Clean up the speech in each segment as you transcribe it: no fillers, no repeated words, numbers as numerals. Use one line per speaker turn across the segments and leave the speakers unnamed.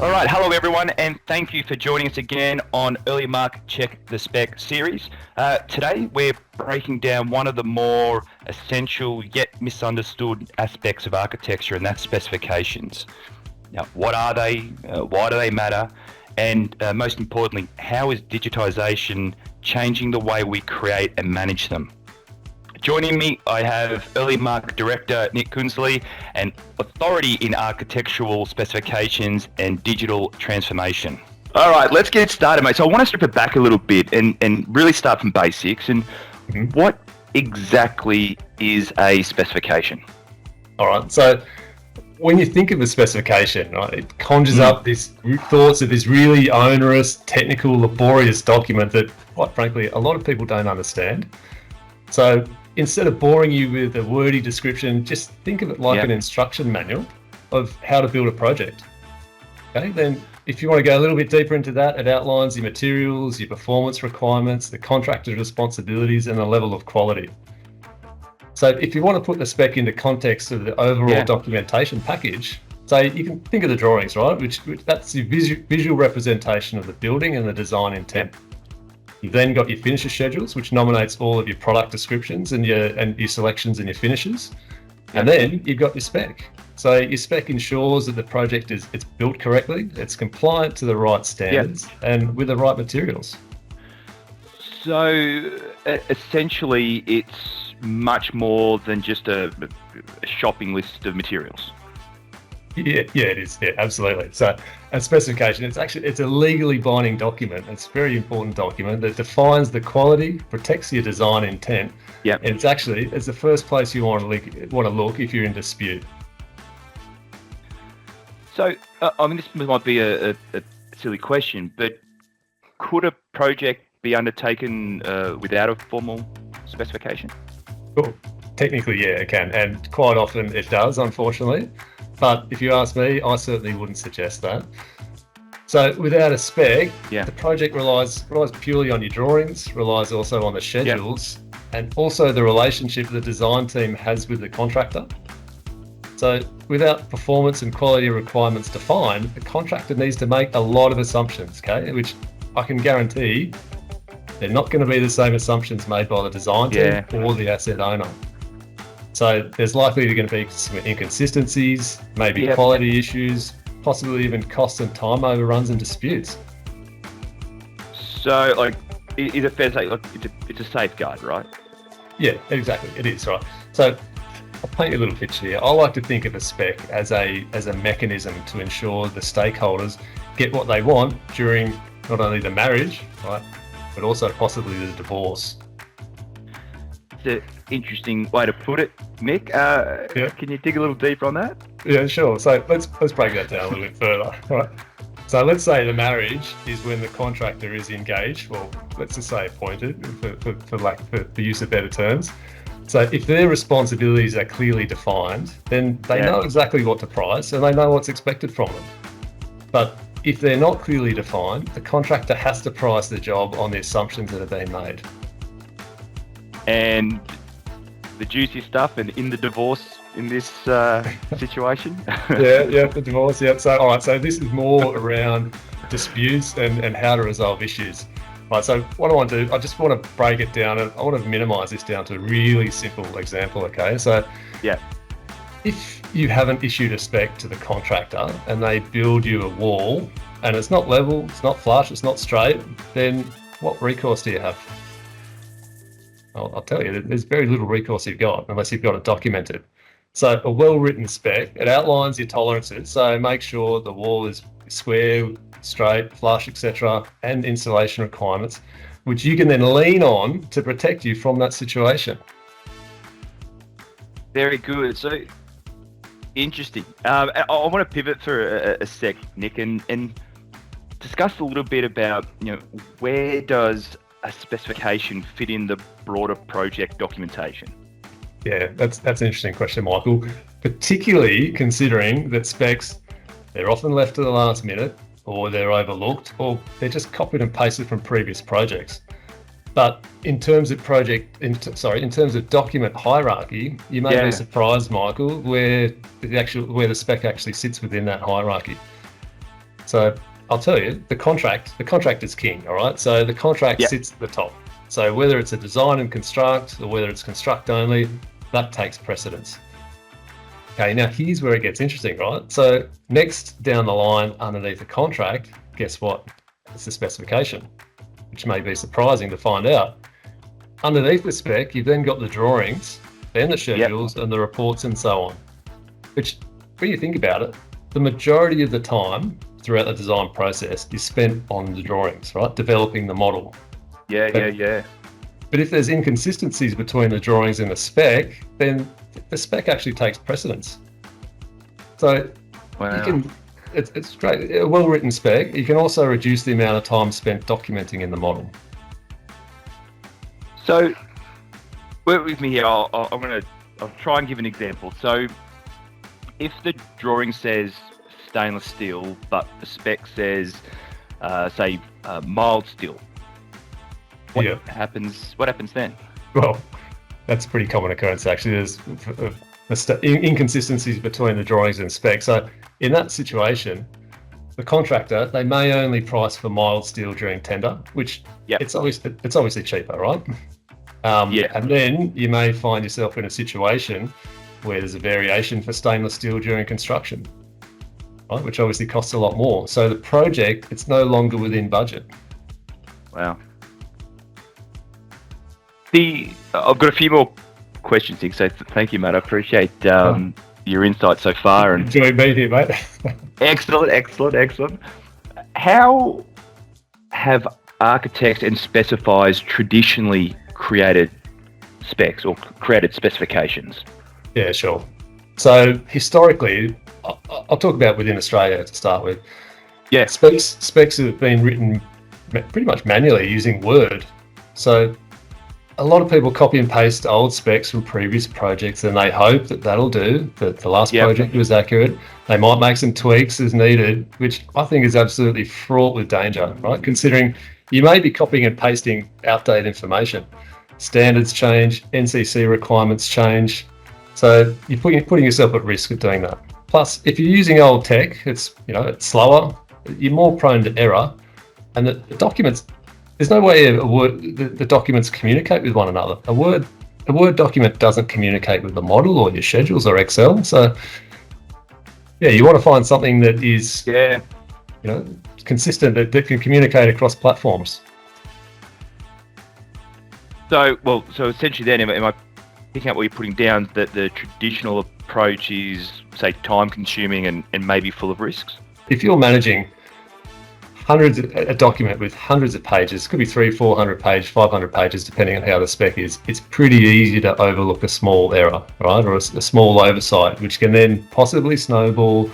All right, hello everyone, and thank you for joining us again on Earlymark Check the Spec series. Today we're breaking down one of the more essential yet misunderstood aspects of architecture, and that's specifications. Now, what are they? Why do they matter? And most importantly, how is digitisation changing the way we create and manage them? Joining me, I have Earlymark Director Nick Kunzli, and authority in architectural specifications and digital transformation. All right, let's get started, mate. So I want to strip it back a little bit and really start from basics. And what exactly is a specification?
All right, so when you think of a specification, right, it conjures up this thoughts of this really onerous, technical, laborious document that, quite frankly, a lot of people don't understand. So instead of boring you with a wordy description, just think of it like an instruction manual of how to build a project. Okay, then if you want to go a little bit deeper into that, it outlines your materials, your performance requirements, the contractor's responsibilities, and the level of quality. So if you want to put the spec into context of the overall documentation package, so you can think of the drawings, right? Which that's the visual representation of the building and the design intent. You've then got your finisher schedules, which nominates all of your product descriptions and your selections and your finishes. And then you've got your spec. So your spec ensures that the project it's built correctly, it's compliant to the right standards, and with the right materials.
So essentially, it's much more than just a shopping list of materials.
Yeah, it is. Yeah, absolutely. So a specification, it's a legally binding document. It's a very important document that defines the quality, protects your design intent.
Yeah.
And it's the first place you want to look if you're in dispute.
So, this might be a silly question, but could a project be undertaken without a formal specification?
Cool. Technically, yeah, it can. And quite often it does, unfortunately. But if you ask me, I certainly wouldn't suggest that. So without a spec, the project relies purely on your drawings, relies also on the schedules, and also the relationship the design team has with the contractor. So without performance and quality requirements defined, the contractor needs to make a lot of assumptions, okay? Which I can guarantee they're not going to be the same assumptions made by the design team or the asset owner. So there's likely going to be some inconsistencies, maybe quality issues, possibly even cost and time overruns and disputes.
So, is it fair to say, it's a safeguard, right?
Yeah, exactly. It is, right. So I'll paint you a little picture here. I like to think of a spec as a mechanism to ensure the stakeholders get what they want during not only the marriage, right, but also possibly the divorce.
It's an interesting way to put it, Nick. Can you dig a little deeper on that?
Yeah, sure. So let's break that down a little bit further. Right. So let's say the marriage is when the contractor is engaged, well, let's just say appointed for use of better terms. So if their responsibilities are clearly defined, then they know exactly what to price and they know what's expected from them. But if they're not clearly defined, the contractor has to price the job on the assumptions that have been made.
And the juicy stuff, and in the divorce in this situation.
The divorce. So all right, so this is more around disputes and how to resolve issues. Right. So what I want to do, I just want to break it down, and I want to minimize this down to a really simple example. Okay. So if you haven't issued a spec to the contractor and they build you a wall and it's not level, it's not flush, it's not straight, then what recourse do you have? I'll tell you, there's very little recourse you've got unless you've got it documented. So a well-written spec, it outlines your tolerances. So make sure the wall is square, straight, flush, etc., and installation requirements, which you can then lean on to protect you from that situation.
Very good. So interesting. I want to pivot for a sec, Nick, and discuss a little bit about where does a specification fit in the broader project documentation?
Yeah, that's an interesting question, Michael, particularly considering that specs, they're often left to the last minute, or they're overlooked, or they're just copied and pasted from previous projects. But in terms of document hierarchy, you may be surprised, Michael, where the spec actually sits within that hierarchy. So I'll tell you, the contract is king, all right? So the contract sits at the top. So whether it's a design and construct or whether it's construct only, that takes precedence. Okay, now here's where it gets interesting, right? So next down the line underneath the contract, guess what? It's the specification, which may be surprising to find out. Underneath the spec, you've then got the drawings, then the schedules and the reports and so on, which, when you think about it, the majority of the time throughout the design process is spent on the drawings, right? Developing the model.
Yeah.
But if there's inconsistencies between the drawings and the spec, then the spec actually takes precedence. So it's great. A well-written spec, you can also reduce the amount of time spent documenting in the model.
So work with me here. I'll try and give an example. So if the drawing says stainless steel, but the spec says, say, mild steel, what happens then?
Well, that's a pretty common occurrence, actually. There's inconsistencies between the drawings and specs. So in that situation, the contractor, they may only price for mild steel during tender, which it's obviously cheaper, right? And then you may find yourself in a situation where there's a variation for stainless steel during construction, right? Which obviously costs a lot more. So the project, it's no longer within budget.
Wow. I've got a few more questions here, so thank you, mate. I appreciate your insight so far. And
enjoy being here, mate.
Excellent. How have architects and specifiers traditionally created specs or created specifications?
Yeah, sure. So historically, I'll talk about within Australia to start with.
Yeah.
Specs have been written pretty much manually using Word. So a lot of people copy and paste old specs from previous projects and they hope that that'll do, that the last project was accurate. They might make some tweaks as needed, which I think is absolutely fraught with danger, right? Considering you may be copying and pasting outdated information. Standards change, NCC requirements change. So you're putting yourself at risk of doing that. Plus, if you're using old tech, it's slower, you're more prone to error, and the documents, there's no way the documents communicate with one another. A Word document doesn't communicate with the model or your schedules or Excel. So you want to find something that is consistent, that can communicate across platforms.
So essentially then, am I picking up what you're putting down, that the traditional approach is, say, time consuming and maybe full of risks?
If you're managing a document with hundreds of pages, could be 300-400 pages, 500 pages, depending on how the spec is, it's pretty easy to overlook a small error, right? Or a small oversight, which can then possibly snowball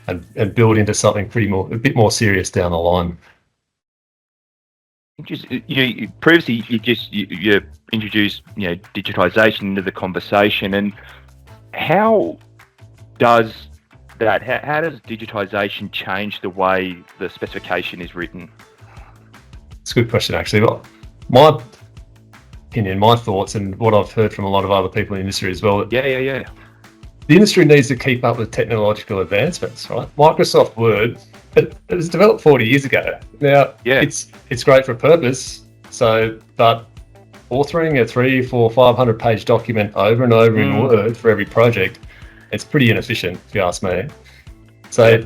and build into something a bit more serious down the line.
Previously you introduced digitisation into the conversation, and how does digitisation change the way the specification is written?
It's a good question, actually. Well, my opinion, my thoughts, and what I've heard from a lot of other people in the industry as well.
Yeah.
The industry needs to keep up with technological advancements, right? Microsoft Word, it was developed 40 years ago. Now, it's great for a purpose. But authoring a 300, 400, 500 page document over and over in Word for every project, it's pretty inefficient, if you ask me. So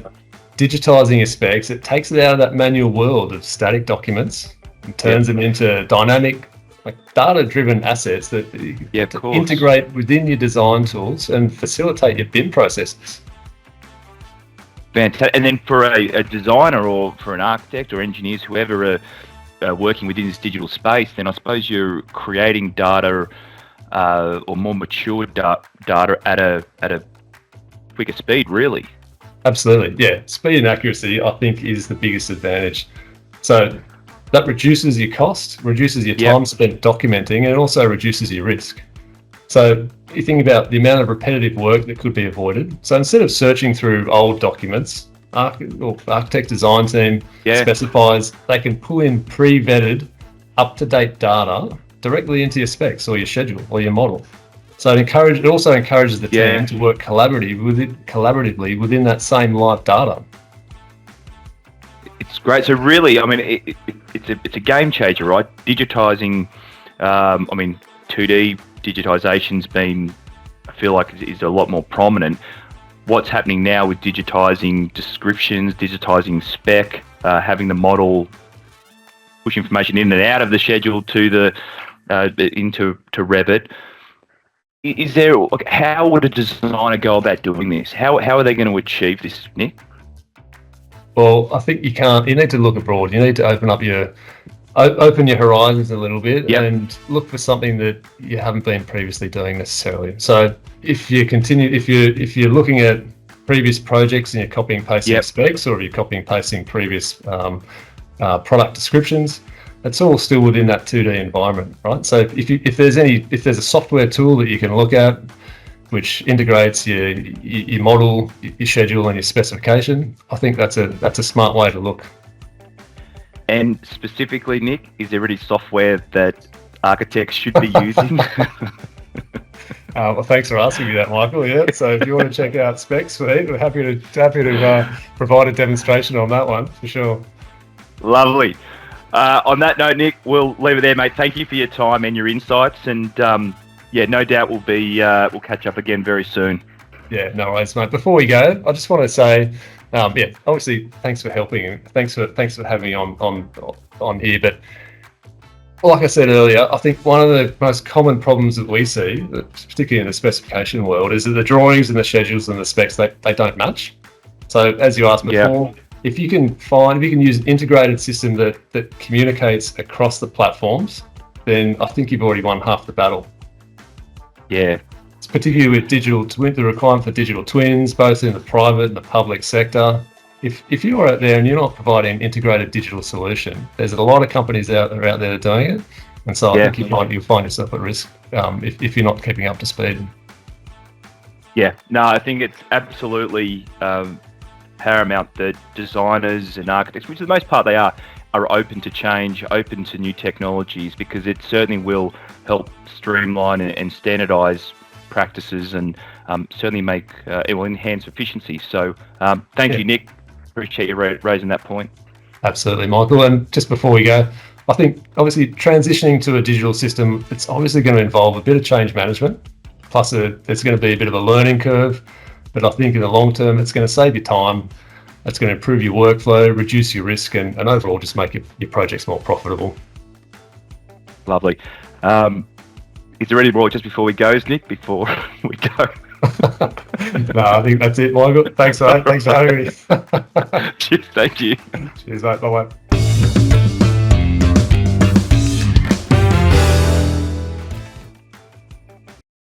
digitizing your specs, it takes it out of that manual world of static documents and turns them into dynamic, data-driven assets that integrate within your design tools and facilitate your BIM processes.
Fantastic. And then for a designer or for an architect or engineers, whoever are working within this digital space, then I suppose you're creating data or more mature data at a quicker speed, really.
Absolutely, yeah. Speed and accuracy, I think, is the biggest advantage. So that reduces your cost, reduces your time spent documenting, and it also reduces your risk. So you think about the amount of repetitive work that could be avoided. So instead of searching through old documents, architect design team specifies, they can pull in pre-vetted, up-to-date data directly into your specs or your schedule or your model. So it also encourages the team to work collaboratively within that same live data.
It's great. So really, I mean, it's a game changer, right? Digitising, 2D digitisation's been, I feel like, is a lot more prominent. What's happening now with digitising descriptions, digitising spec, having the model push information in and out of the schedule to the into Revit. Is there? How would a designer go about doing this? How are they going to achieve this, Nick?
Well, I think you need to look abroad. You need to open your horizons a little bit.
Yep.
And look for something that you haven't been previously doing necessarily. So if you're looking at previous projects and you're copying and pasting specs, or if you're copying and pasting previous product descriptions, it's all still within that 2D environment, right? So if there's a software tool that you can look at which integrates your model, your schedule, and your specification, I think that's a smart way to look.
And specifically, Nick, is there any software that architects should be using?
Well, thanks for asking me that, Michael. Yeah, so if you want to check out SpecSuite, we're happy to provide a demonstration on that one for sure.
Lovely. On that note, Nick, we'll leave it there, mate. Thank you for your time and your insights, and no doubt we'll catch up again very soon.
Yeah, no worries, mate. Before we go, I just want to say, obviously, thanks for helping and thanks for having me on here. But like I said earlier, I think one of the most common problems that we see, particularly in the specification world, is that the drawings and the schedules and the specs they don't match. So as you asked before, if you can use an integrated system that communicates across the platforms, then I think you've already won half the battle.
Yeah.
It's particularly with the requirement for digital twins, both in the private and the public sector. If you're out there and you're not providing an integrated digital solution, there's a lot of companies out there that are doing it, and so I think you'll find yourself at risk if you're not keeping up to speed. Yeah,
no, I think it's absolutely paramount that designers and architects, which for the most part they are open to change, open to new technologies, because it certainly will help streamline and standardise practices, and certainly it will enhance efficiency. So thank you, Nick. Appreciate you raising that point.
Absolutely, Michael. And just before we go, I think obviously transitioning to a digital system, it's obviously going to involve a bit of change management, plus there's going to be a bit of a learning curve. But I think in the long term, it's going to save you time, it's going to improve your workflow, reduce your risk, and overall just make your projects more profitable.
Lovely. Is there any more just before we go, Nick, before we go?
No, I think that's it, Michael. Thanks, mate. Thanks for having me.
Cheers, thank you.
Cheers, mate. Bye-bye.